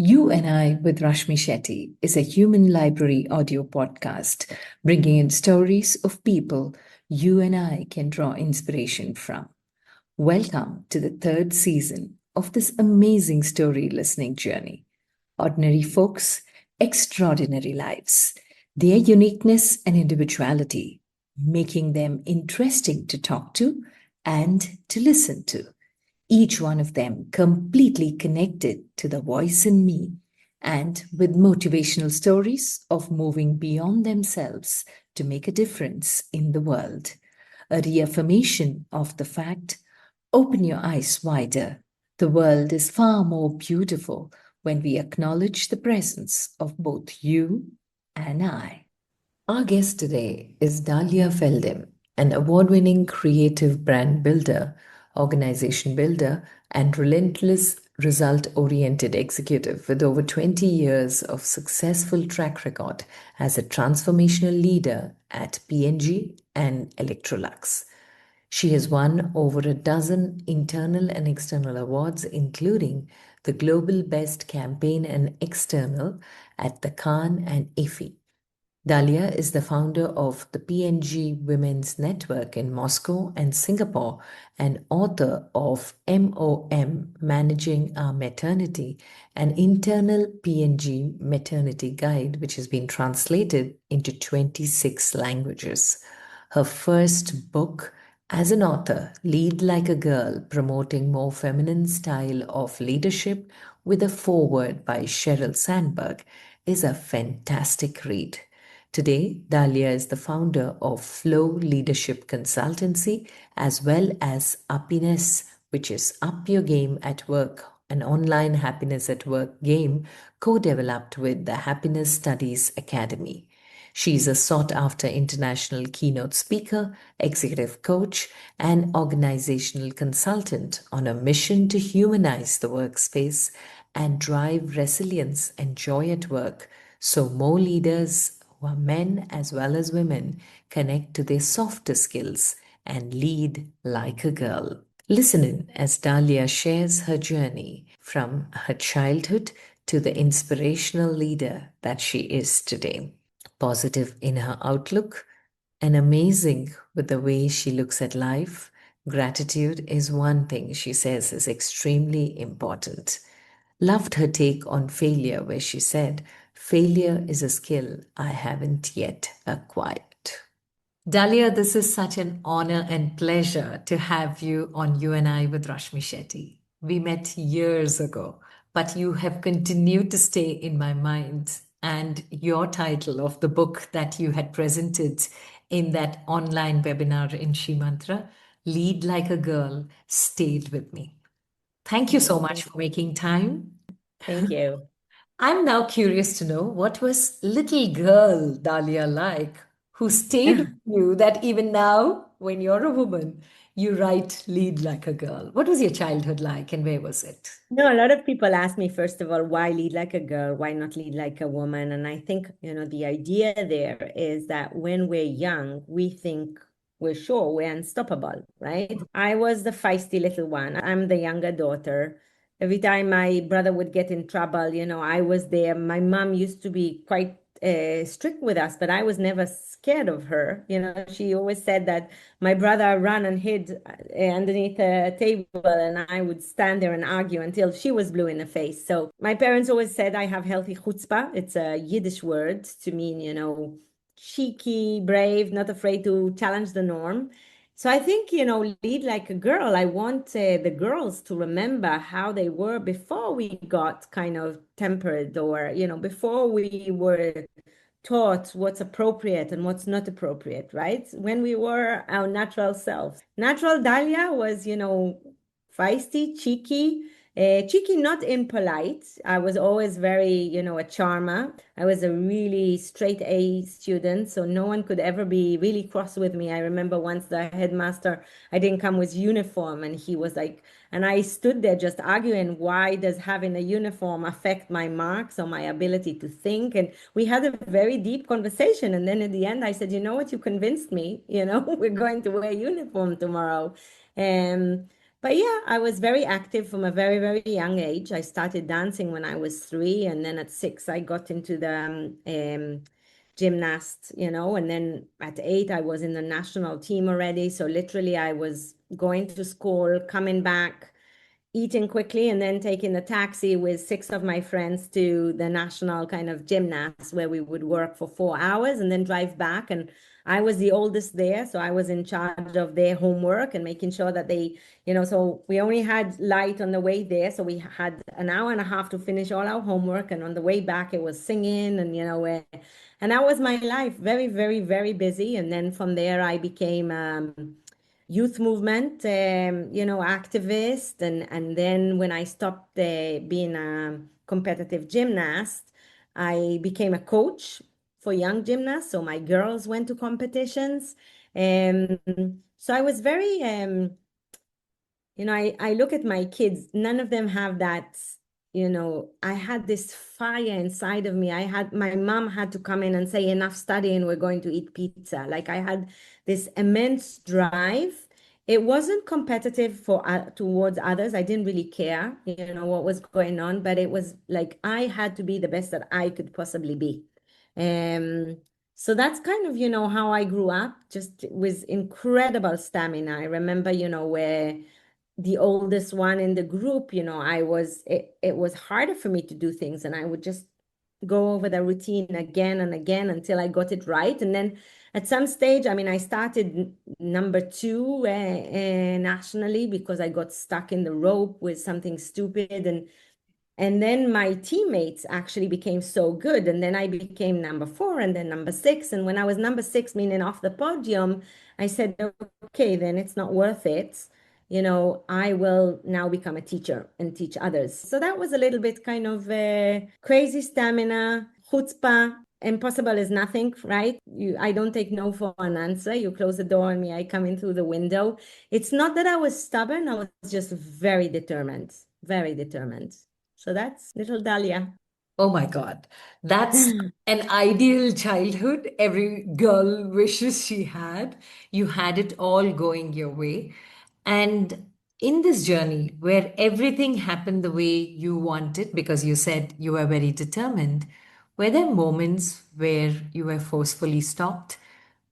You and I with Rashmi Shetty is a human library audio podcast bringing in stories of people you and I can draw inspiration from. Welcome to the third season of this amazing story listening journey. Ordinary folks, extraordinary lives, their uniqueness and individuality, making them interesting to talk to and to listen to, each one of them completely connected to the voice in me and with motivational stories of moving beyond themselves to make a difference in the world. A reaffirmation of the fact: open your eyes wider. The world is far more beautiful when we acknowledge the presence of both you and I. Our guest today is Dalia Feldheim, an award-winning creative brand builder, organization builder, and relentless result-oriented executive with over 20 years of successful track record as a transformational leader at P&G and Electrolux. She has won over a dozen internal and external awards, including the Global Best Campaign and External at the Cannes and Effie. Dalia is the founder of the P&G Women's Network in Moscow and Singapore and author of MOM, Managing Our Maternity, an internal P&G maternity guide which has been translated into 26 languages. Her first book as an author, Lead Like a Girl, Promoting More Feminine Style of Leadership with a Foreword by Sheryl Sandberg, is a fantastic read. Today, Dalia is the founder of Flow Leadership Consultancy as well as Uppiness, which is Up Your Game at Work, an online happiness at work game co-developed with the Happiness Studies Academy. She's a sought-after international keynote speaker, executive coach, and organizational consultant on a mission to humanize the workspace and drive resilience and joy at work so more leaders who are men as well as women connect to their softer skills and lead like a girl. Listen in as Dalia shares her journey from her childhood to the inspirational leader that she is today. Positive in her outlook and amazing with the way she looks at life, gratitude is one thing she says is extremely important. Loved her take on failure, where she said, "Failure is a skill I haven't yet acquired." Dalia, this is such an honor and pleasure to have you on You and I with Rashmi Shetty. We met years ago, but you have continued to stay in my mind. And your title of the book that you had presented in that online webinar in Shimantra, Lead Like a Girl, stayed with me. Thank you so much for making time. Thank you. I'm now curious to know, what was little girl Dalia like, who stayed with you that even now, when you're a woman, you write Lead Like a Girl. What was your childhood like and where was it? No, a lot of people ask me, first of all, why lead like a girl? Why not lead like a woman? And I think, the idea there is that when we're young, we think we're sure we're unstoppable, right? I was the feisty little one. I'm the younger daughter. Every time my brother would get in trouble, I was there. My mom used to be quite strict with us, but I was never scared of her. She always said that my brother ran and hid underneath a table, and I would stand there and argue until she was blue in the face. So my parents always said I have healthy chutzpah. It's a Yiddish word to mean, cheeky, brave, not afraid to challenge the norm. So I think, lead like a girl. I want the girls to remember how they were before we got kind of tempered, or, before we were taught what's appropriate and what's not appropriate, right? When we were our natural selves. Natural Dalia was, feisty, cheeky, not impolite. I was always very, a charmer. I was a really straight A student, so no one could ever be really cross with me. I remember once the headmaster, I didn't come with uniform, and he was like, and I stood there just arguing, why does having a uniform affect my marks or my ability to think? And we had a very deep conversation. And then at the end, I said, you know what, you convinced me, we're going to wear uniform tomorrow. But yeah, I was very active from a very, very young age. I started dancing when I was 3, and then at 6, I got into the gymnast, and then at 8, I was in the national team already. So literally, I was going to school, coming back, eating quickly, and then taking the taxi with 6 of my friends to the national kind of gymnast where we would work for 4 hours and then drive back. And I was the oldest there, so I was in charge of their homework and making sure that they, so we only had light on the way there. So we had an hour and a half to finish all our homework. And on the way back, it was singing and, and that was my life, very, very, very busy. And then from there, I became youth movement, activist. And then when I stopped being a competitive gymnast, I became a coach for young gymnasts. So my girls went to competitions. Um, so I was very, I look at my kids, none of them have that, I had this fire inside of me. My mom had to come in and say, enough studying, we're going to eat pizza. Like I had this immense drive. It wasn't competitive towards others. I didn't really care, what was going on, but it was like I had to be the best that I could possibly be. Um, so that's kind of, how I grew up, just with incredible stamina. I remember, where the oldest one in the group, it was harder for me to do things, and I would just go over the routine again and again until I got it right. And then at some stage, I mean, I started number 2 nationally because I got stuck in the rope with something stupid. And then my teammates actually became so good. And then I became number 4 and then number 6. And when I was number 6, meaning off the podium, I said, okay, then it's not worth it. I will now become a teacher and teach others. So that was a little bit kind of crazy stamina, chutzpah. Impossible is nothing, right? I don't take no for an answer. You close the door on me, I come in through the window. It's not that I was stubborn. I was just very determined, very determined. So that's little Dalia. Oh my God. That's an ideal childhood. Every girl wishes she had. You had it all going your way. And in this journey where everything happened the way you wanted, because you said you were very determined, were there moments where you were forcefully stopped,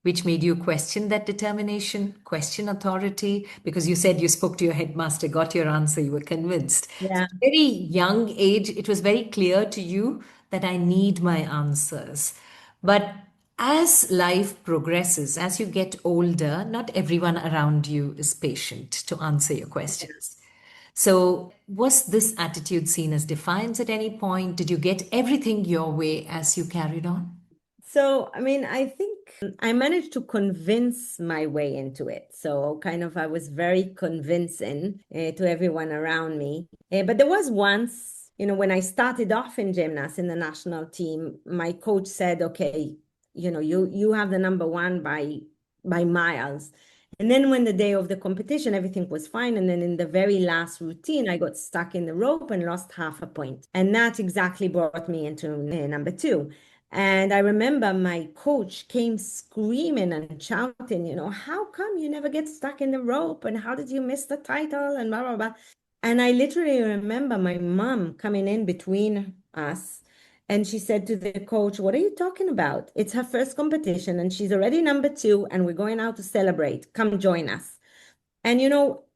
which made you question that determination, question authority? Because you said you spoke to your headmaster, got your answer, you were convinced. So, Yeah. at a very young age, it was very clear to you that I need my answers. But as life progresses, as you get older, not everyone around you is patient to answer your questions. So, was this attitude seen as defiance at any point? Did you get everything your way as you carried on? So, I mean, I think I managed to convince my way into it. So, kind of, I was very convincing to everyone around me. But there was once, when I started off in gymnast in the national team, my coach said, okay, you have the number 1 by miles. And then when the day of the competition, everything was fine. And then in the very last routine, I got stuck in the rope and lost half a point. And that exactly brought me into number 2. And I remember my coach came screaming and shouting, how come you never get stuck in the rope? And how did you miss the title? And blah, blah, blah. And I literally remember my mom coming in between us. And she said to the coach, what are you talking about? It's her first competition and she's already number 2 and we're going out to celebrate. Come join us. And,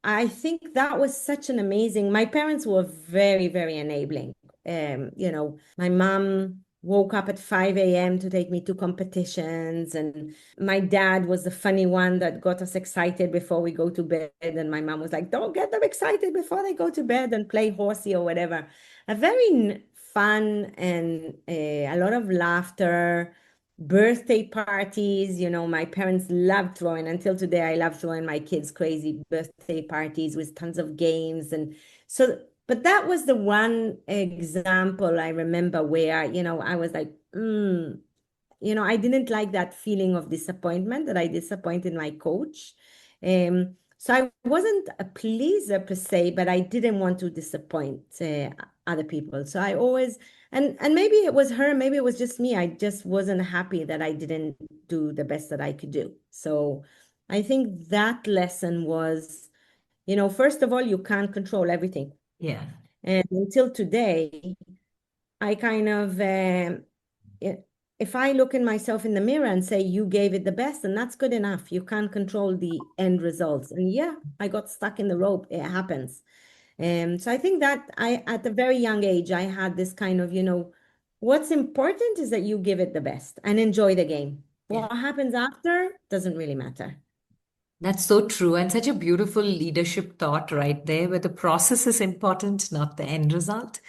I think that was such an amazing, my parents were very, very enabling. My mom woke up at 5 a.m. to take me to competitions. And my dad was the funny one that got us excited before we go to bed. And my mom was like, don't get them excited before they go to bed and play horsey or whatever. A very fun and a lot of laughter. Birthday parties, my parents loved throwing, until today, I love throwing my kids crazy birthday parties with tons of games. And so, but that was the one example I remember where, I was like, I didn't like that feeling of disappointment that I disappointed my coach. So I wasn't a pleaser per se, but I didn't want to disappoint other people. So I always, and maybe it was her, maybe it was just me. I just wasn't happy that I didn't do the best that I could do. So I think that lesson was first of all, you can't control everything. Yeah. And until today, I kind of, if I look in myself in the mirror and say, you gave it the best, and that's good enough. You can't control the end results. And yeah, I got stuck in the rope. It happens. So I think that at a very young age, I had this kind of, what's important is that you give it the best and enjoy the game. Yeah. What happens after doesn't really matter. That's so true. And such a beautiful leadership thought right there, where the process is important, not the end result.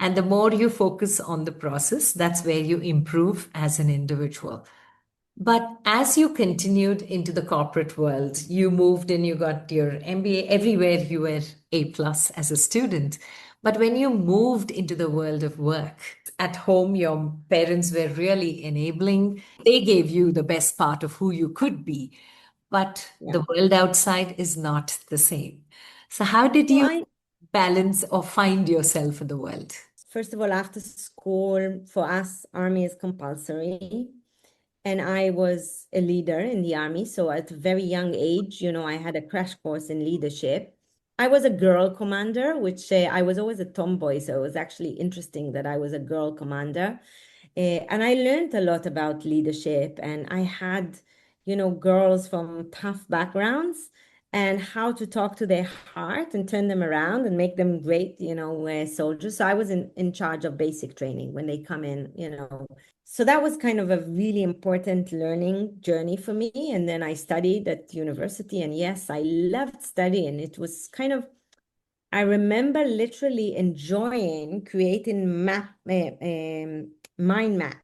And the more you focus on the process, that's where you improve as an individual. But as you continued into the corporate world, you moved and you got your MBA. Everywhere you were A plus as a student. But when you moved into the world of work, at home, your parents were really enabling. They gave you the best part of who you could be. But Yeah. the world outside is not the same. So, how did Well, you balance or find yourself in the world? first of all, after school, for us, army is compulsory. And I was a leader in the army. So at a very young age, I had a crash course in leadership. I was a girl commander, which I was always a tomboy. So it was actually interesting that I was a girl commander. And I learned a lot about leadership. And I had, girls from tough backgrounds and how to talk to their heart and turn them around and make them great, soldiers. So I was in charge of basic training when they come in. So that was kind of a really important learning journey for me. And then I studied at university. And yes, I loved studying. It was kind of, I remember literally enjoying creating mind maps,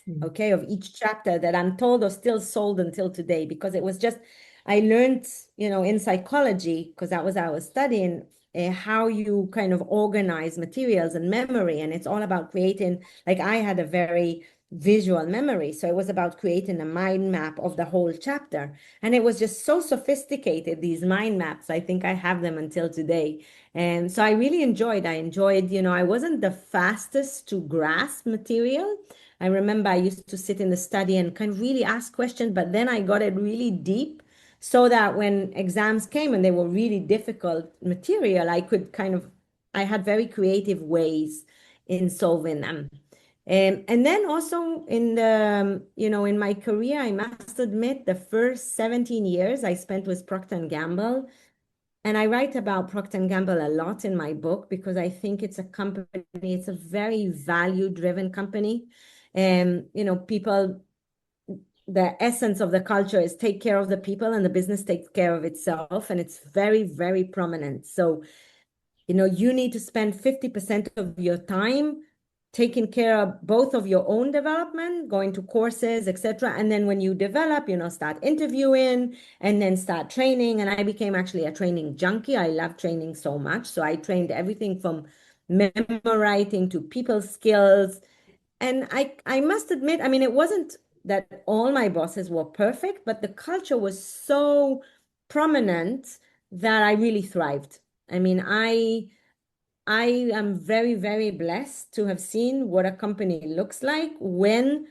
Mm. okay, of each chapter that I'm told are still sold until today, because it was just, I learned, in psychology, because that was what I was studying, how you kind of organize materials and memory. And it's all about creating, like I had a very visual memory. So it was about creating a mind map of the whole chapter. And it was just so sophisticated, these mind maps. I think I have them until today. And so I really enjoyed, I wasn't the fastest to grasp material. I remember I used to sit in the study and kind of really ask questions, but then I got it really deep so that when exams came and they were really difficult material, I had very creative ways in solving them. And then also in my career, I must admit the first 17 years I spent with Procter and Gamble. And I write about Procter and Gamble a lot in my book because I think it's a company, it's a very value-driven company. And, people, the essence of the culture is take care of the people and the business takes care of itself. And it's very, very prominent. So, you need to spend 50% of your time taking care of both of your own development, going to courses, etc. And then when you develop, start interviewing and then start training. And I became actually a training junkie. I love training so much. So I trained everything from memorizing to people skills. And I must admit, I mean, it wasn't that all my bosses were perfect, but the culture was so prominent that I really thrived. I mean, I am very, very blessed to have seen what a company looks like when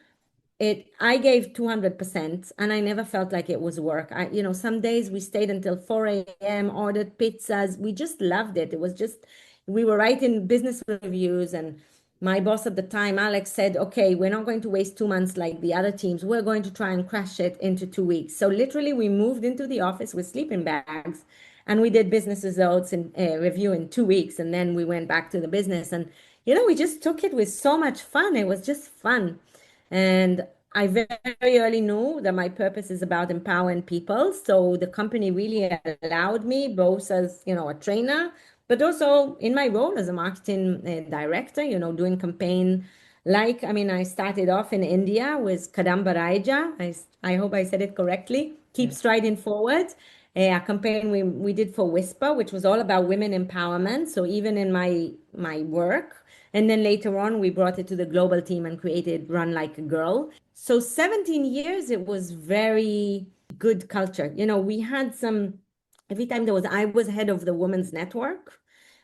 I gave 200% and I never felt like it was work. Some days we stayed until 4 a.m., ordered pizzas. We just loved it. It was just, we were writing business reviews, and my boss at the time, Alex, said, okay, we're not going to waste 2 months like the other teams. We're going to try and crash it into 2 weeks. So literally we moved into the office with sleeping bags and we did business results and review in 2 weeks. And then we went back to the business and, we just took it with so much fun. It was just fun. And I very early knew that my purpose is about empowering people. So the company really allowed me both as, a trainer, but also in my role as a marketing director, doing campaign. I mean, I started off in India with Kadam Baraija. I hope I said it correctly. Keep Yeah. striding forward. A campaign we did for Whisper, which was all about women empowerment. So even in my work, and then later on, we brought it to the global team and created Run Like a Girl. So 17 years, it was very good culture. We had every time I was head of the women's network.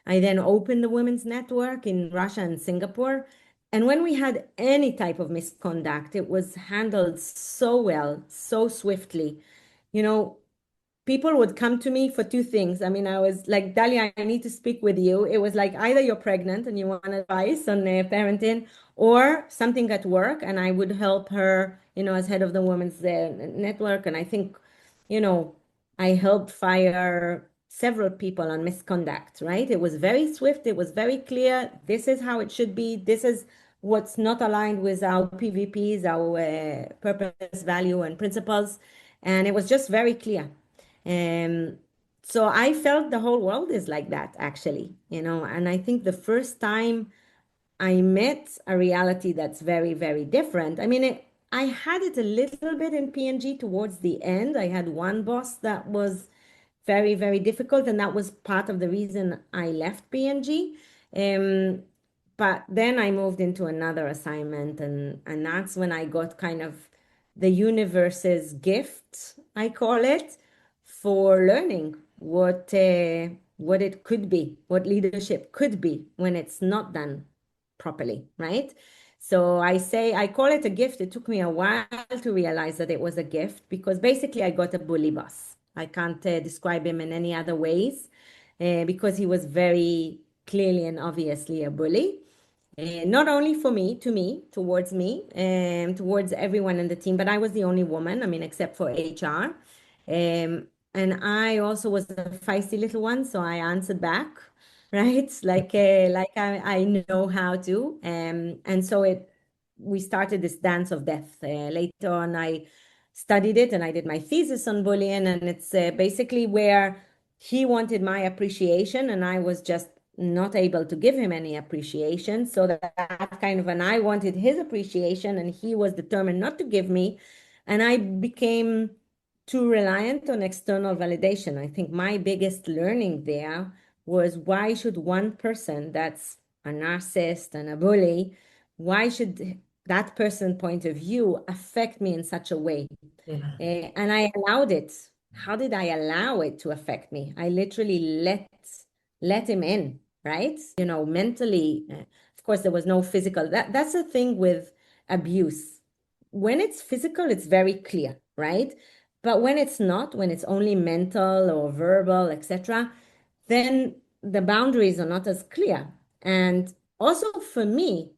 I then opened the women's network in Russia and Singapore. And when we had any type of misconduct, it was handled so well, so swiftly. You know, people would come to me for two things. I mean, I was like, Dalia, I need to speak with you. It was like either you're pregnant and you want advice on parenting, or something at work, and I would help her, as head of the women's network. And I think, I helped fire several people on misconduct, right? It was very swift. It was very clear. This is how it should be. This is what's not aligned with our PVPs, our purpose, value, and principles. And it was just very clear. So I felt the whole world is like that, actually, and I think the first time I met a reality that's very, very different. I mean, I had it a little bit in P&G towards the end. I had one boss that was very, very difficult, and that was part of the reason I left P&G. But then I moved into another assignment, and that's when I got kind of the universe's gift, I call it, for learning what it could be, what leadership could be when it's not done properly, right? So I call it a gift. It took me a while to realize that it was a gift, because basically I got a bully boss. I can't describe him in any other ways, because he was very clearly and obviously a bully. Not only for me, towards me, towards everyone in the team, but I was the only woman, I mean, except for HR. And I also was a feisty little one, so I answered back, right? Like I know how to. And so we started this dance of death. Later on, I studied it and I did my thesis on bullying, and it's basically where he wanted my appreciation and I was just not able to give him any appreciation. So that kind of, and I wanted his appreciation and he was determined not to give me. And I became too reliant on external validation. I think my biggest learning there was, why should one person that's a narcissist and a bully, why should that person's point of view affect me in such a way? Yeah. And I allowed it. How did I allow it to affect me? I literally let him in, right? Mentally. Of course, there was no physical. That's the thing with abuse. When it's physical, it's very clear, right? But when it's not, when it's only mental or verbal, etc., then the boundaries are not as clear. And also for me,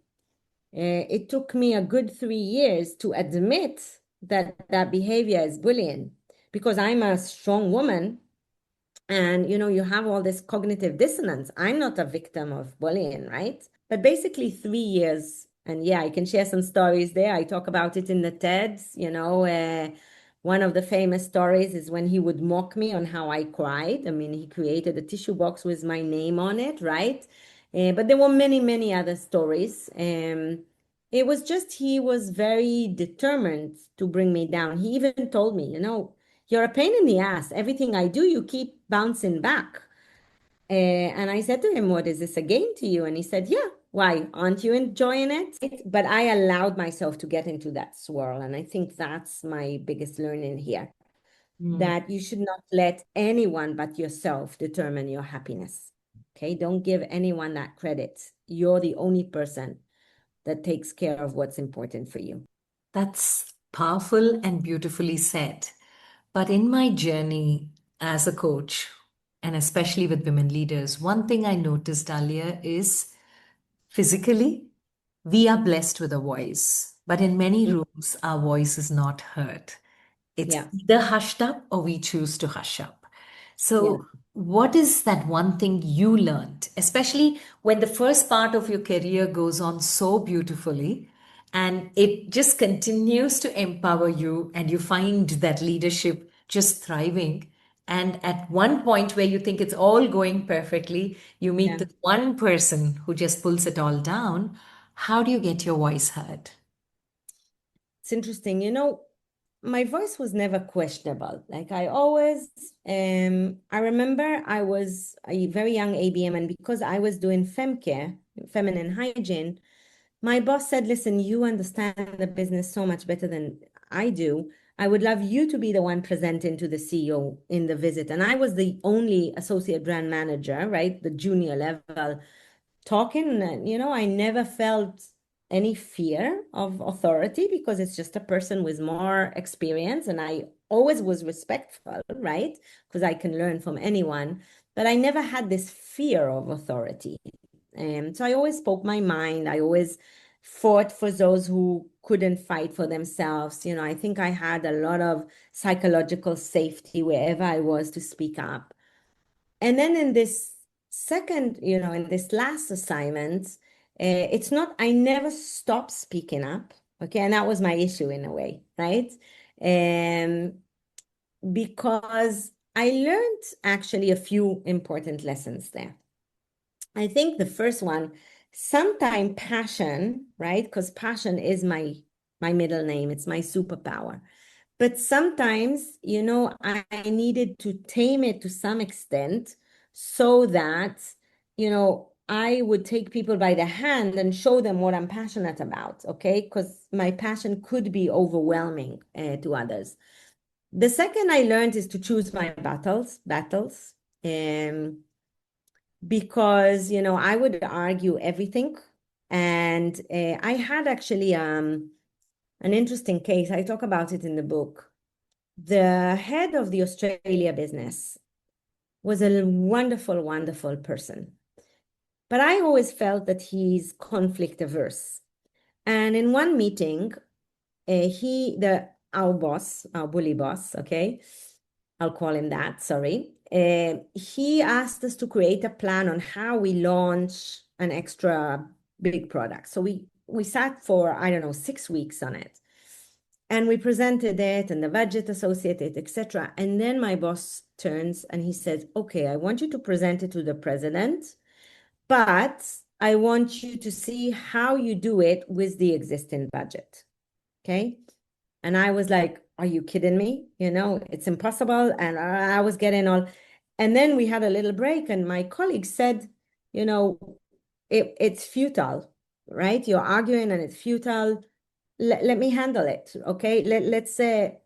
it took me a good 3 years to admit that that behavior is bullying, because I'm a strong woman, and you have all this cognitive dissonance. I'm not a victim of bullying, right? But basically 3 years, and yeah, I can share some stories there. I talk about it in the TEDs. One of the famous stories is when he would mock me on how I cried. I mean, he created a tissue box with my name on it, right? But there were many, many other stories. It was just, he was very determined to bring me down. He even told me, you're a pain in the ass. Everything I do, you keep bouncing back. And I said to him, what is this, a game to you? And he said, yeah. Why? Aren't you enjoying it? But I allowed myself to get into that swirl. And I think that's my biggest learning here, that you should not let anyone but yourself determine your happiness. Okay? Don't give anyone that credit. You're the only person that takes care of what's important for you. That's powerful and beautifully said. But in my journey as a coach, and especially with women leaders, one thing I noticed, Dalia, is physically, we are blessed with a voice, but in many rooms, our voice is not heard. It's Yeah. either hushed up or we choose to hush up. Yeah. So, what is that one thing you learned, especially when the first part of your career goes on so beautifully and it just continues to empower you and you find that leadership just thriving? And at one point where you think it's all going perfectly, you meet Yeah. the one person who just pulls it all down. How do you get your voice heard? It's interesting. My voice was never questionable. Like I always, I remember I was a very young ABM, and because I was doing fem care, feminine hygiene, my boss said, listen, you understand the business so much better than I do. I would love you to be the one presenting to the CEO in the visit. And I was the only associate brand manager, right? The junior level talking. And, I never felt any fear of authority because it's just a person with more experience. And I always was respectful, right? Because I can learn from anyone. But I never had this fear of authority. So I always spoke my mind. I always fought for those who couldn't fight for themselves. I think I had a lot of psychological safety wherever I was to speak up. And then in this second, in this last assignment, it's not, I never stopped speaking up. Okay. And that was my issue in a way, right? Because I learned actually a few important lessons there. I think the first one, sometimes passion, right? Because passion is my middle name. It's my superpower. But sometimes, I needed to tame it to some extent so that, I would take people by the hand and show them what I'm passionate about, okay? Because my passion could be overwhelming to others. The second I learned is to choose my battles, because, I would argue everything. And I had actually an interesting case. I talk about it in the book. The head of the Australia business was a wonderful, wonderful person. But I always felt that he's conflict averse. And in one meeting, our boss, our bully boss, okay, I'll call him that, sorry. He asked us to create a plan on how we launch an extra big product. So we sat for, I don't know, 6 weeks on it. And we presented it and the budget associated, etc. And then my boss turns and he says, okay, I want you to present it to the president, but I want you to see how you do it with the existing budget. Okay. And I was like, are you kidding me? It's impossible. And I was getting all, and then we had a little break and my colleague said, it's futile, right? You're arguing and it's futile. Let me handle it, okay?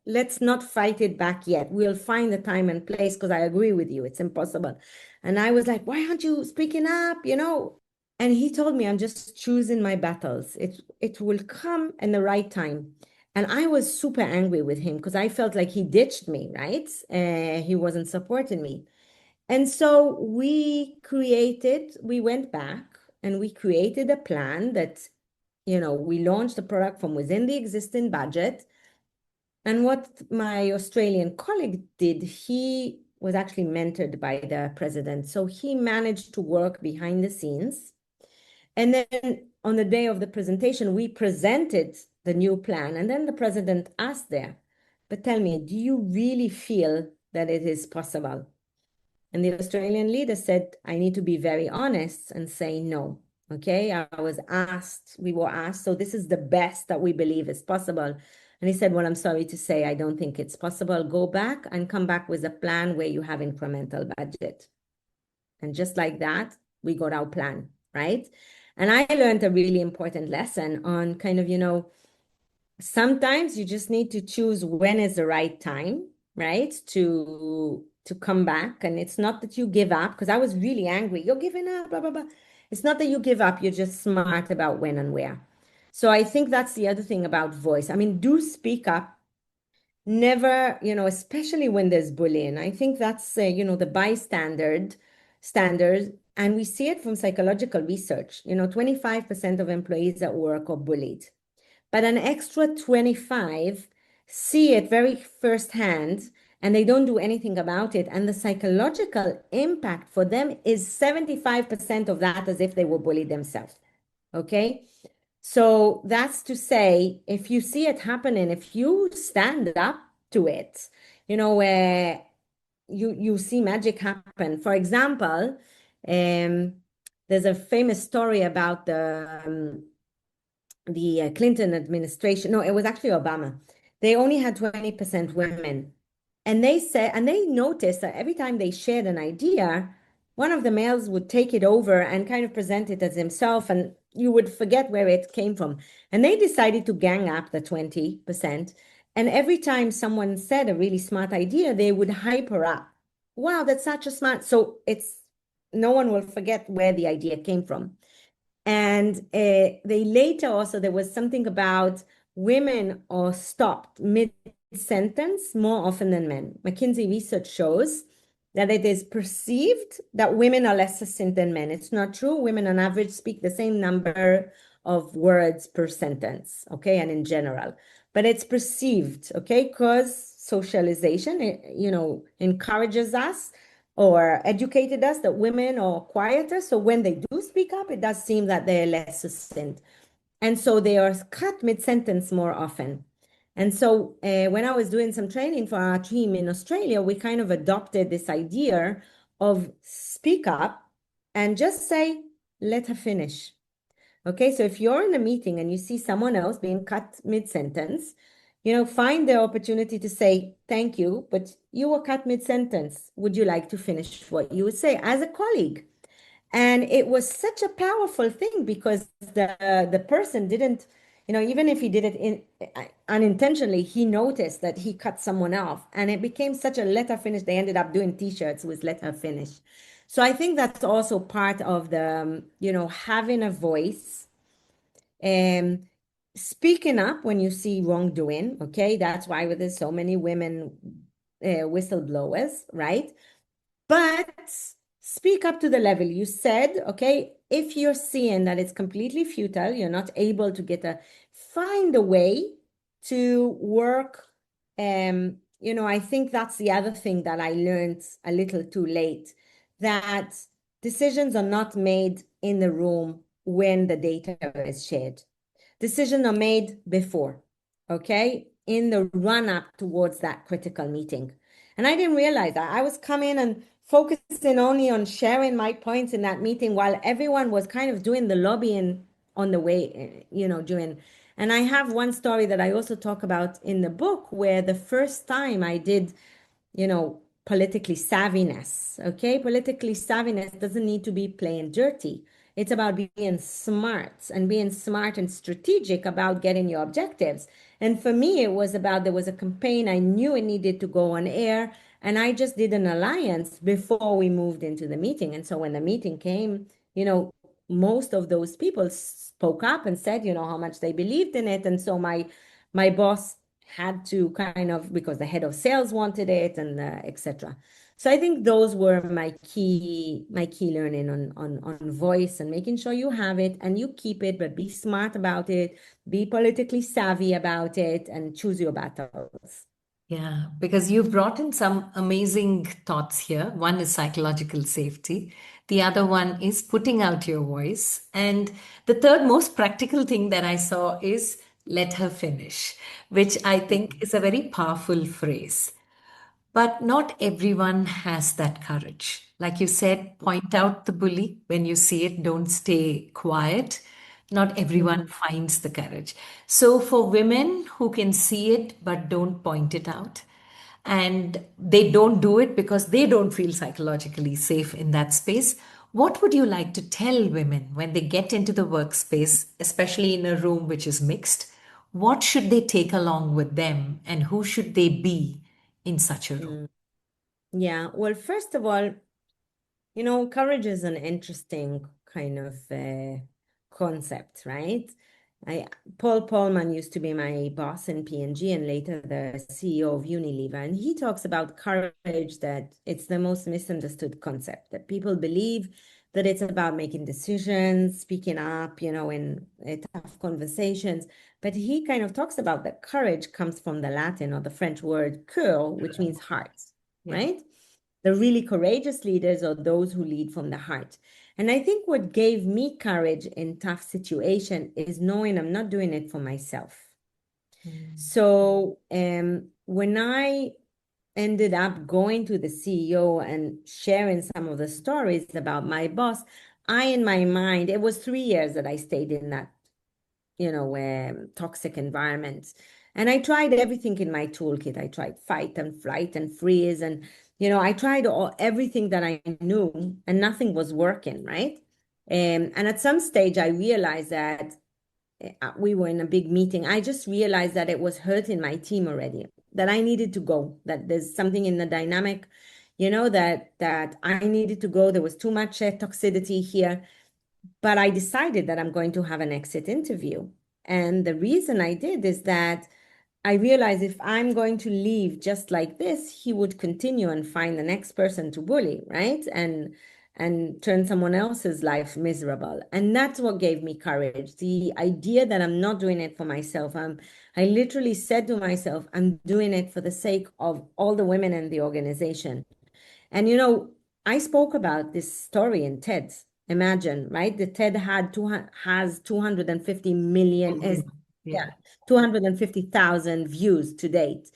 Let's not fight it back yet. We'll find the time and place because I agree with you. It's impossible. And I was like, why aren't you speaking up? And he told me, I'm just choosing my battles. It will come in the right time. And I was super angry with him because I felt like he ditched me, right? He wasn't supporting me. And so we went back and we created a plan that we launched the product from within the existing budget. And what my Australian colleague did, he was actually mentored by the president. So he managed to work behind the scenes. And then on the day of the presentation, we presented the new plan. And then the president asked there, but tell me, do you really feel that it is possible? And the Australian leader said, I need to be very honest and say no. Okay, we were asked, so this is the best that we believe is possible. And he said, well, I'm sorry to say, I don't think it's possible. Go back and come back with a plan where you have incremental budget. And just like that, we got our plan, right? And I learned a really important lesson on kind of, sometimes you just need to choose when is the right time, right? To come back. And it's not that you give up, because I was really angry. You're giving up, blah, blah, blah. It's not that you give up. You're just smart about when and where. So I think that's the other thing about voice. I mean, do speak up. Never, especially when there's bullying. I think that's, the standard. And we see it from psychological research. 25% of employees at work are bullied. But an extra 25 see it very firsthand and they don't do anything about it. And the psychological impact for them is 75% of that as if they were bullied themselves. Okay. So that's to say, if you see it happening, if you stand up to it, where you see magic happen. For example, there's a famous story about the Clinton administration. No, it was actually Obama. They only had 20% women. And they noticed that every time they shared an idea, one of the males would take it over and kind of present it as himself, and you would forget where it came from. And they decided to gang up the 20%. And every time someone said a really smart idea, they would hype her up. Wow, that's such a smart. So no one will forget where the idea came from. And they later also, there was something about women are stopped mid-sentence more often than men. McKinsey research shows that it is perceived that women are less succinct than men. It's not true. Women on average speak the same number of words per sentence, okay, and in general. But it's perceived, okay, because socialization, encourages us or educated us that women are quieter. So when they do speak up, it does seem that they're less succinct. And so they are cut mid-sentence more often. And so when I was doing some training for our team in Australia, we kind of adopted this idea of speak up and just say, let her finish. Okay, so if you're in a meeting and you see someone else being cut mid-sentence, find the opportunity to say, thank you, but you were cut mid-sentence. Would you like to finish what you would say as a colleague? And it was such a powerful thing because the person didn't, even if he did it unintentionally, he noticed that he cut someone off. And it became such a let her finish. They ended up doing t-shirts with let her finish. So I think that's also part of the, having a voice and speaking up when you see wrongdoing. Okay, that's why there's so many women whistleblowers, right? But speak up to the level. You said, okay, if you're seeing that it's completely futile, you're not able to find a way to work. I think that's the other thing that I learned a little too late, that decisions are not made in the room when the data is shared. Decisions are made before, okay, in the run up towards that critical meeting. And I didn't realize that. I was coming and focusing only on sharing my points in that meeting while everyone was kind of doing the lobbying on the way, doing. And I have one story that I also talk about in the book where the first time I did, politically savviness, okay? Politically savviness doesn't need to be plain dirty. It's about being smart and strategic about getting your objectives. And for me, it was about, there was a campaign, I knew it needed to go on air, and I just did an alliance before we moved into the meeting. And so when the meeting came, most of those people spoke up and said, how much they believed in it. And so my boss had to kind of, because the head of sales wanted it and etc. So I think those were my key learning on voice and making sure you have it and you keep it, but be smart about it, be politically savvy about it, and choose your battles. Yeah, because you've brought in some amazing thoughts here. One is psychological safety. The other one is putting out your voice. And the third most practical thing that I saw is let her finish, which I think is a very powerful phrase. But not everyone has that courage. Like you said, point out the bully when you see it, don't stay quiet. Not everyone Mhm. finds the courage. So, for women who can see it but don't point it out, and they don't do it because they don't feel psychologically safe in that space, what would you like to tell women when they get into the workspace, especially in a room which is mixed? What should they take along with them, and who should they be in such a room? Mm. Yeah, well, first of all, courage is an interesting kind of concept, right? I Paul Polman used to be my boss in P&G and later the CEO of Unilever, and he talks about courage, that it's the most misunderstood concept, that people believe that it's about making decisions, speaking up, in tough conversations. But he kind of talks about that courage comes from the Latin or the French word cœur, which means heart, Yeah. right? The really courageous leaders are those who lead from the heart. And I think what gave me courage in tough situation is knowing I'm not doing it for myself. Mm. So when I ended up going to the CEO and sharing some of the stories about my boss, in my mind, it was 3 years that I stayed in that, toxic environment. And I tried everything in my toolkit. I tried fight and flight and freeze. And, I tried everything that I knew and nothing was working, right? And at some stage, I realized that we were in a big meeting. I just realized that it was hurting my team already, that I needed to go, that there's something in the dynamic, that I needed to go. There was too much toxicity here. But I decided that I'm going to have an exit interview. And the reason I did is that I realized if I'm going to leave just like this, he would continue and find the next person to bully, right? And turn someone else's life miserable. And that's what gave me courage. The idea that I'm not doing it for myself. I literally said to myself, I'm doing it for the sake of all the women in the organization. And I spoke about this story in TED. Imagine, right? The TED has 250 million, Yeah. 250,000 views to date.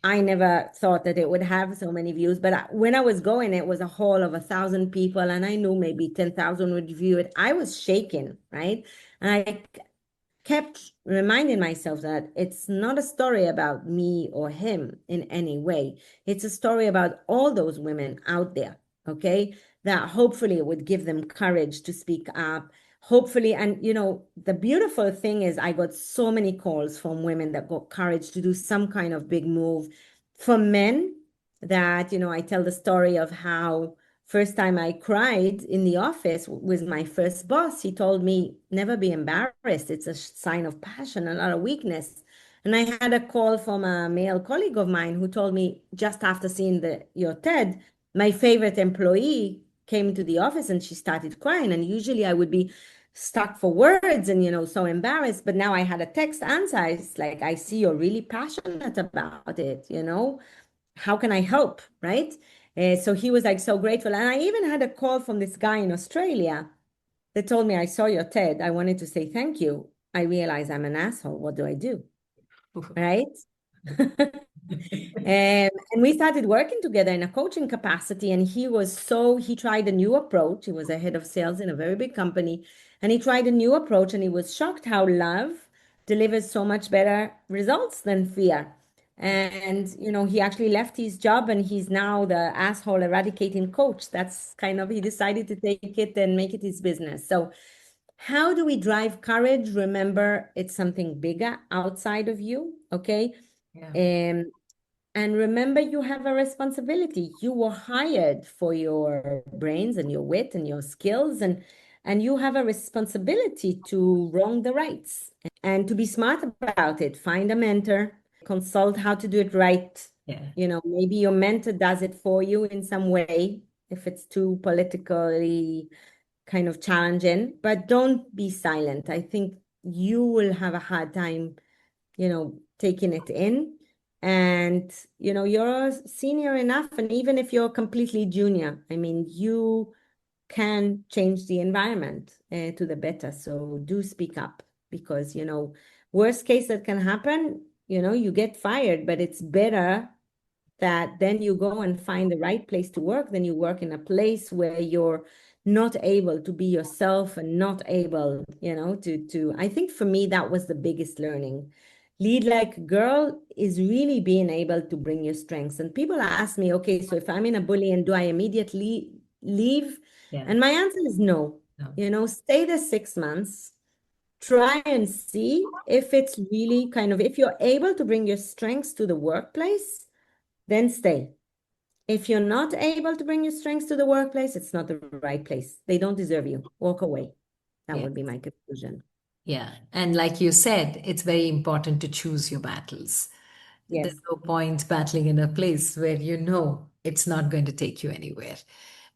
I never thought that it would have so many views, but when I was going, it was a hall of 1,000 people, and I knew maybe 10,000 would view it. I was shaking, right? And I kept reminding myself that it's not a story about me or him in any way. It's a story about all those women out there, okay? That hopefully it would give them courage to speak up. Hopefully, and the beautiful thing is I got so many calls from women that got courage to do some kind of big move. For men that, I tell the story of how first time I cried in the office with my first boss, he told me, never be embarrassed. It's a sign of passion and not a weakness. And I had a call from a male colleague of mine who told me just after seeing your TED, my favorite employee came to the office and she started crying. And usually I would be stuck for words and, so embarrassed. But now I had a text answer. It's like, I see you're really passionate about it, how can I help? Right? So he was like so grateful. And I even had a call from this guy in Australia that told me, I saw your TED. I wanted to say thank you. I realize I'm an asshole. What do I do? Right? And we started working together in a coaching capacity. And he tried a new approach. He was a head of sales in a very big company. And he tried a new approach and he was shocked how love delivers so much better results than fear. And, he actually left his job and he's now the asshole eradicating coach. That's kind of, he decided to take it and make it his business. So, how do we drive courage? Remember, it's something bigger outside of you. Okay. Yeah. And remember, you have a responsibility. You were hired for your brains and your wit and your skills, and you have a responsibility to wrong the rights and to be smart about it. Find a mentor, consult how to do it right. Yeah. Maybe your mentor does it for you in some way if it's too politically kind of challenging, but don't be silent. I think you will have a hard time taking it in. And, you're senior enough. And even if you're completely junior, I mean, you can change the environment to the better. So do speak up because, worst case that can happen, you get fired, but it's better that then you go and find the right place to work than you work in a place where you're not able to be yourself and not able, to I think for me that was the biggest learning. Lead like a girl is really being able to bring your strengths. And people ask me, okay, so if I'm in a bully and do I immediately leave? Yeah. And my answer is no. No. Stay there 6 months, try and see if it's really kind of, if you're able to bring your strengths to the workplace, then stay. If you're not able to bring your strengths to the workplace, it's not the right place. They don't deserve you. Walk away. That Yeah. would be my conclusion. Yeah. And like you said, it's very important to choose your battles. There's Yes. no point battling in a place where you know it's not going to take you anywhere.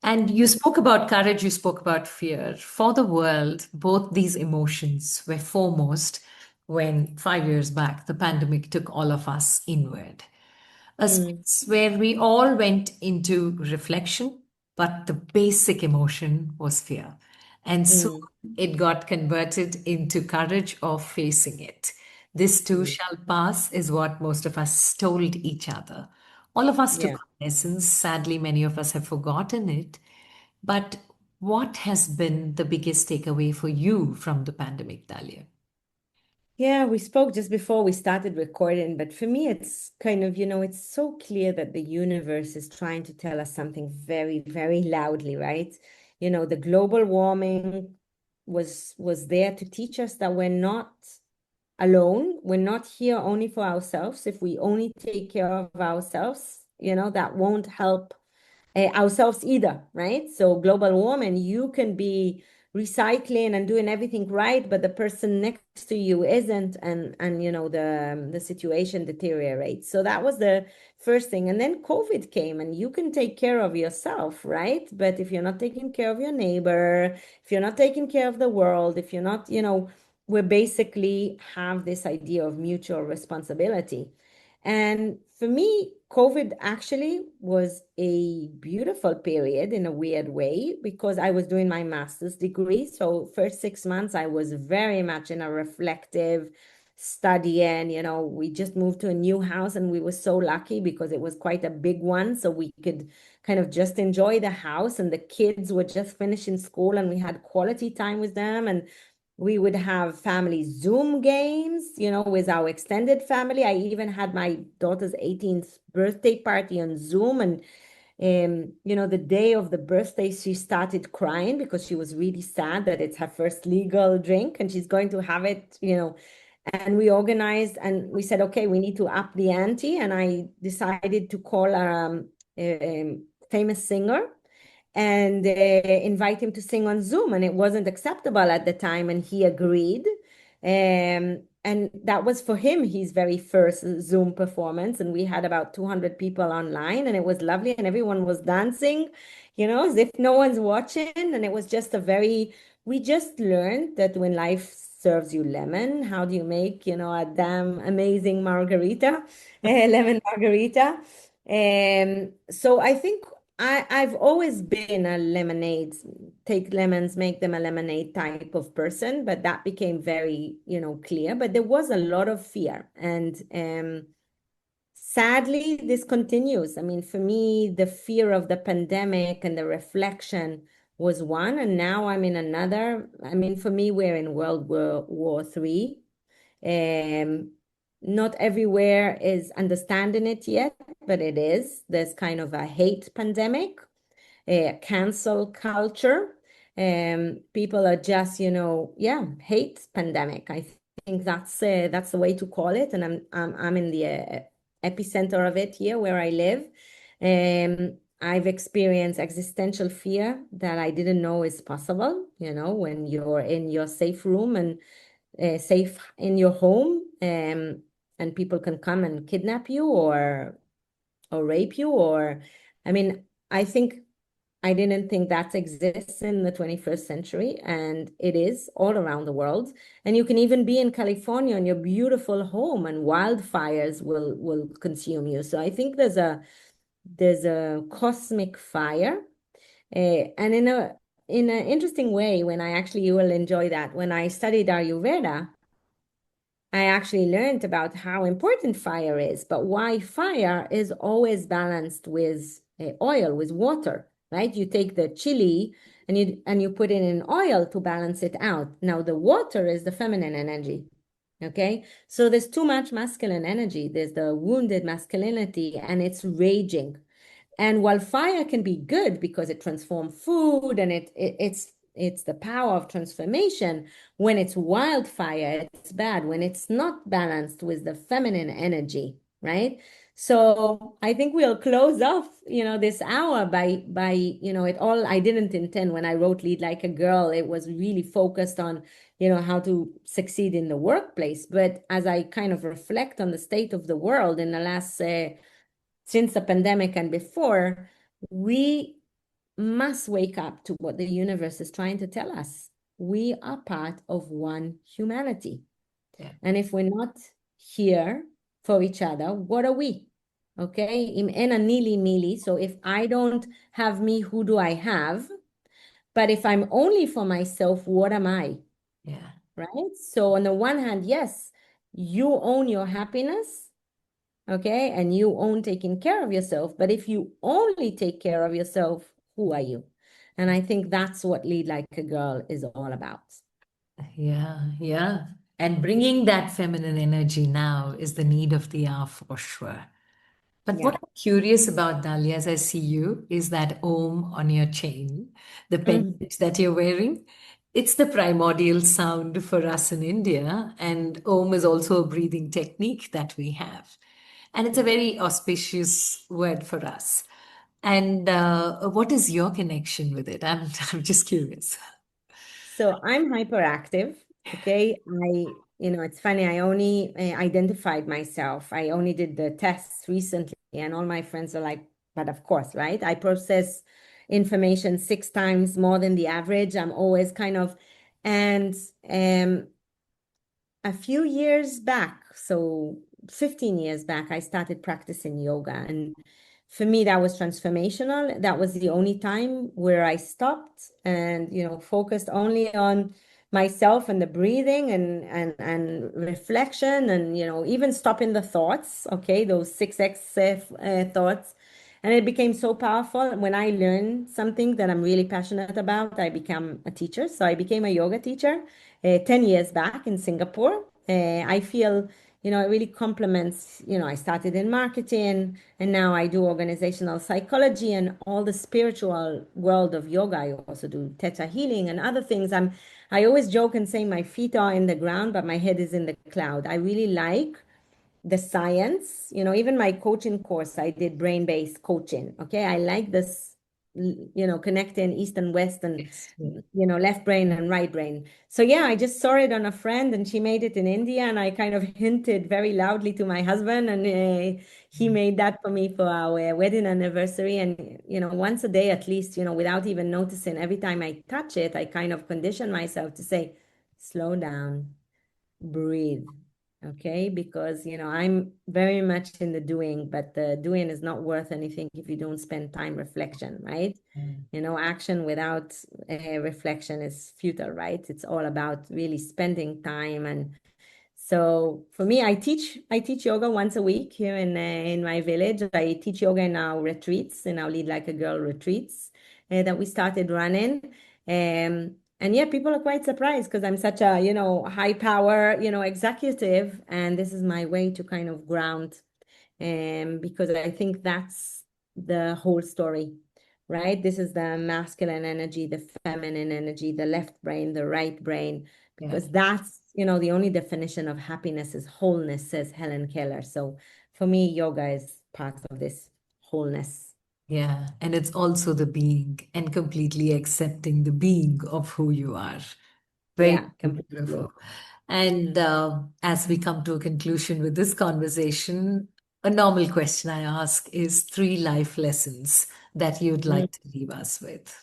And you spoke about courage, you spoke about fear. For the world, both these emotions were foremost when 5 years back, the pandemic took all of us inward. A Mm, space where we all went into reflection, but the basic emotion was fear. And soon mm, it got converted into courage of facing it. This too mm. shall pass, is what most of us told each other. All of us Yeah. took lessons. Sadly, many of us have forgotten it. But what has been the biggest takeaway for you from the pandemic, Dalia? Yeah, we spoke just before we started recording, but for me, it's kind of, it's so clear that the universe is trying to tell us something very, very loudly, right? The global warming was there to teach us that we're not alone. We're not here only for ourselves. If we only take care of ourselves, that won't help ourselves either, right? So global warming, you can be recycling and doing everything right, but the person next to you isn't, and the situation deteriorates. So that was the first thing. And then COVID came, and you can take care of yourself, right? But if you're not taking care of your neighbor, if you're not taking care of the world, if you're not, we basically have this idea of mutual responsibility. And for me, COVID actually was a beautiful period in a weird way, because I was doing my master's degree. So first 6 months, I was very much in a reflective studying. We just moved to a new house, and we were so lucky because it was quite a big one. So we could kind of just enjoy the house, and the kids were just finishing school, and we had quality time with them. And we would have family Zoom games, with our extended family. I even had my daughter's 18th birthday party on Zoom. And, the day of the birthday, she started crying because she was really sad that it's her first legal drink and she's going to have it, and we organized and we said, okay, we need to up the ante. And I decided to call a famous singer and invite him to sing on Zoom. And it wasn't acceptable at the time, and he agreed. And that was for him his very first Zoom performance. And we had about 200 people online, and it was lovely. And everyone was dancing, as if no one's watching. And it was just we just learned that when life serves you lemon, how do you make, a damn amazing margarita, lemon margarita. So I think I've always been a lemonade, take lemons, make them a lemonade type of person, but that became very, clear. But there was a lot of fear. And sadly, this continues. I mean, for me, the fear of the pandemic and the reflection was one, and now I'm in another. I mean, for me, we're in World War III. Not everywhere is understanding it yet, but it is. There's kind of a hate pandemic, a cancel culture. People are just, hate pandemic. I think that's the way to call it. And I'm in the epicenter of it here where I live. I've experienced existential fear that I didn't know is possible, when you're in your safe room and safe in your home, and people can come and kidnap you or rape you. Or, I mean, I didn't think that exists in the 21st century, and it is all around the world. And you can even be in California in your beautiful home, and wildfires will consume you. So I think there's a cosmic fire, and in an interesting way, you will enjoy that. When I studied Ayurveda, I actually learned about how important fire is, but why fire is always balanced with oil, with water, right? You take the chili and you put it in oil to balance it out. Now the water is the feminine energy. Okay, so there's too much masculine energy. There's the wounded masculinity, and it's raging. And while fire can be good because it transforms food and it's the power of transformation, when it's wildfire, it's bad. When it's not balanced with the feminine energy, right? So I think we'll close off, this hour by it all. I didn't intend when I wrote Lead Like a Girl, it was really focused on, how to succeed in the workplace. But as I kind of reflect on the state of the world in the last since the pandemic and before, we must wake up to what the universe is trying to tell us. We are part of one humanity. Yeah. And if we're not here for each other, what are we? Okay, in a nili-mili. So if I don't have me, who do I have? But if I'm only for myself, what am I? Yeah. Right? So on the one hand, yes, you own your happiness. Okay, and you own taking care of yourself. But if you only take care of yourself, who are you? And I think that's what Lead Like a Girl is all about. Yeah, yeah. And bringing that feminine energy now is the need of the hour for sure. But what Yeah. I'm curious about, Dalia, as I see you, is that Om on your chain, the Mhm. pendant that you're wearing. It's the primordial sound for us in India, and Om is also a breathing technique that we have. And it's a very auspicious word for us. And what is your connection with it? I'm, I'm just curious. So I'm hyperactive. Okay. It's funny. I only identified myself. I only did the tests recently, and all my friends are like, but of course, right? I process information 6 times more than the average. I'm always kind of, and um, a few years back, so 15 years back, I started practicing yoga. And for me, that was transformational. That was the only time where I stopped and, focused only on myself and the breathing and reflection and, even stopping the thoughts, okay, those 6X thoughts. And it became so powerful. When I learned something that I'm really passionate about, I became a teacher. So I became a yoga teacher 10 years back in Singapore. I feel, it really complements, I started in marketing and now I do organizational psychology and all the spiritual world of yoga. I also do theta healing and other things. I always joke and say my feet are in the ground, but my head is in the cloud. I really like the science, even my coaching course, I did brain-based coaching. Okay. I like this, connecting east and west and, Yes. left brain and right brain. So yeah, I just saw it on a friend and she made it in India and I kind of hinted very loudly to my husband and he made that for me for our wedding anniversary. And, once a day at least, without even noticing, every time I touch it, I kind of condition myself to say, slow down, breathe. Okay, because I'm very much in the doing, but the doing is not worth anything if you don't spend time reflection, right? Action without reflection is futile, right? It's all about really spending time. And so for me, I teach yoga once a week here in my village. I teach yoga in our retreats, in our Lead Like a Girl retreats that we started running. And yeah, people are quite surprised because I'm such a, high power, executive. And this is my way to kind of ground, because I think that's the whole story, right? This is the masculine energy, the feminine energy, the left brain, the right brain, Yeah. because that's, the only definition of happiness is wholeness, says Helen Keller. So for me, yoga is part of this wholeness. Yeah. And it's also the being and completely accepting the being of who you are. Very Yeah, completely. beautiful. And as we come to a conclusion with this conversation, a normal question I ask is three life lessons that you'd Mm, like to leave us with.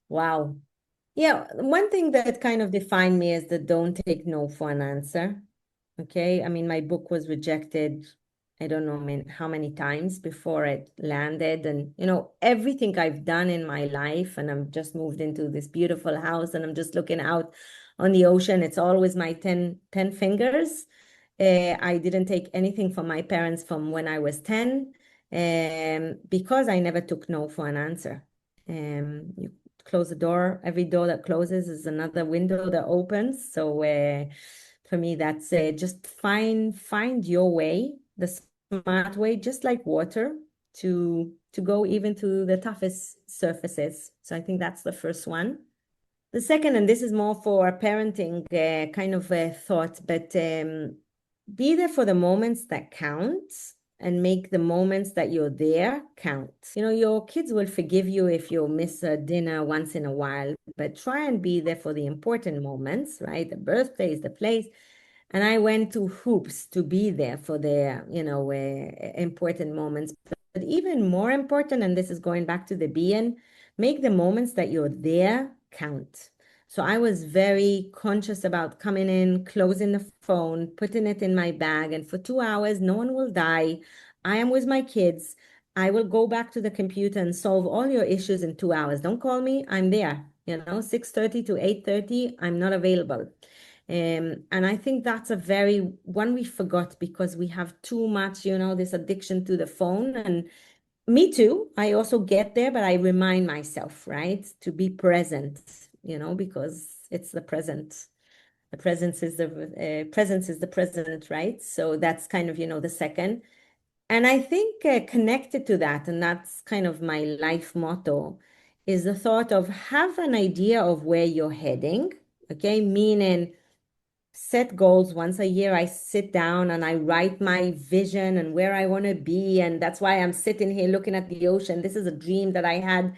wow. Yeah, one thing that kind of defined me is the don't take no for an answer. Okay. I mean, my book was rejected, I don't know how many times before it landed. And, everything I've done in my life, and I'm just moved into this beautiful house and I'm just looking out on the ocean. It's always my 10 fingers. I didn't take anything from my parents from when I was 10, because I never took no for an answer. You close the door, every door that closes is another window that opens. So, for me, that's just find your way, the smart way, just like water, to go even to the toughest surfaces. So I think that's the first one. The second, and this is more for parenting kind of a thought, but be there for the moments that count and make the moments that you're there count. Your kids will forgive you if you miss a dinner once in a while, but try and be there for the important moments, right? The birthdays, the plays. And I went to hoops to be there for the, important moments. But even more important, and this is going back to the being, make the moments that you're there count. So I was very conscious about coming in, closing the phone, putting it in my bag, and for 2 hours, no one will die. I am with my kids. I will go back to the computer and solve all your issues in 2 hours. Don't call me. I'm there. 6:30 to 8:30, I'm not available. And I think that's a very one we forgot because we have too much, this addiction to the phone. And me too. I also get there, but I remind myself, right, to be present, because it's the present. The presence is the present, right? So that's kind of, the second. And I think connected to that, and that's kind of my life motto, is the thought of have an idea of where you're heading. Okay, meaning set goals once a year. I sit down and I write my vision and where I want to be. And that's why I'm sitting here looking at the ocean. This is a dream that I had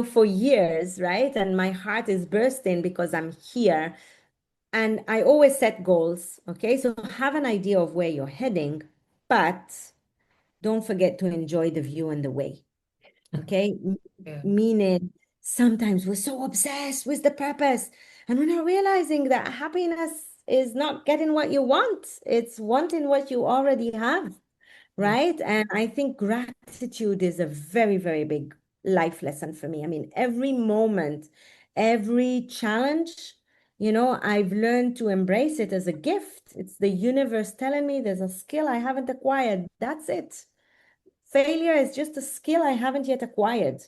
for years, right? And my heart is bursting because I'm here. And I always set goals, okay? So have an idea of where you're heading, but don't forget to enjoy the view and the way, okay? Yeah. Meaning sometimes we're so obsessed with the purpose and we're not realizing that happiness is not getting what you want. It's wanting what you already have, right? And I think gratitude is a very, very big life lesson for me. I mean, every moment, every challenge, I've learned to embrace it as a gift. It's the universe telling me there's a skill I haven't acquired. That's it. Failure is just a skill I haven't yet acquired.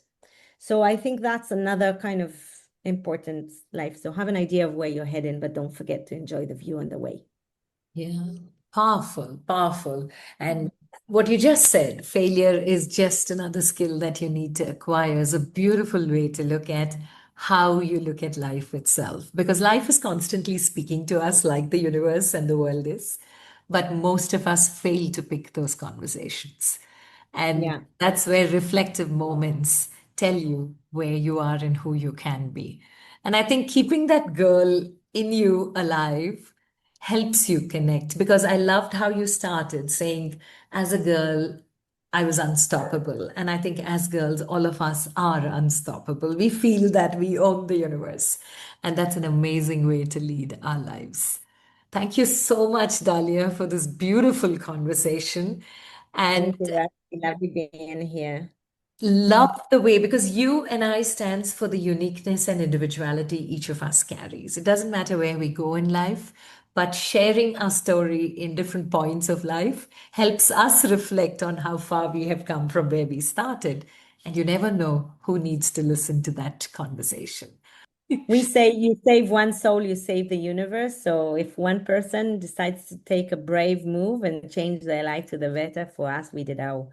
So I think that's another kind of important life. So have an idea of where you're heading, but don't forget to enjoy the view and the way. Yeah, powerful, powerful. And what you just said, failure is just another skill that you need to acquire, is a beautiful way to look at how you look at life itself. Because life is constantly speaking to us like the universe and the world is. But most of us fail to pick those conversations. And Yeah. that's where reflective moments tell you where you are and who you can be. And I think keeping that girl in you alive helps you connect, because I loved how you started saying, as a girl, I was unstoppable. And I think as girls, all of us are unstoppable. We feel that we own the universe. And that's an amazing way to lead our lives. Thank you so much, Dalia, for this beautiful conversation. And Thank you, Rashmi. Lovely being here. love the way, because you and I stands for the uniqueness and individuality each of us carries. It doesn't matter where we go in life, but sharing our story in different points of life helps us reflect on how far we have come from where we started. And you never know who needs to listen to that conversation. We say you save one soul, you save the universe. So if one person decides to take a brave move and change their life to the better, for us, we did our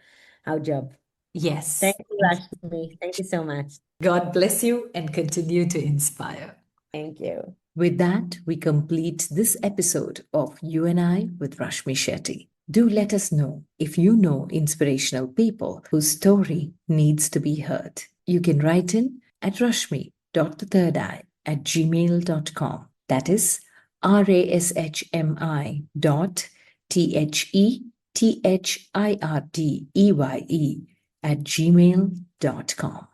job. Thank Yes. you, Rashmi. Thank you so much. God bless you and continue to inspire. Thank you. With that, we complete this episode of You and I with Rashmi Shetty. Do let us know if you know inspirational people whose story needs to be heard. You can write in at rashmi.thirdeye@gmail.com. That is rashmi.thirdeye@gmail.com.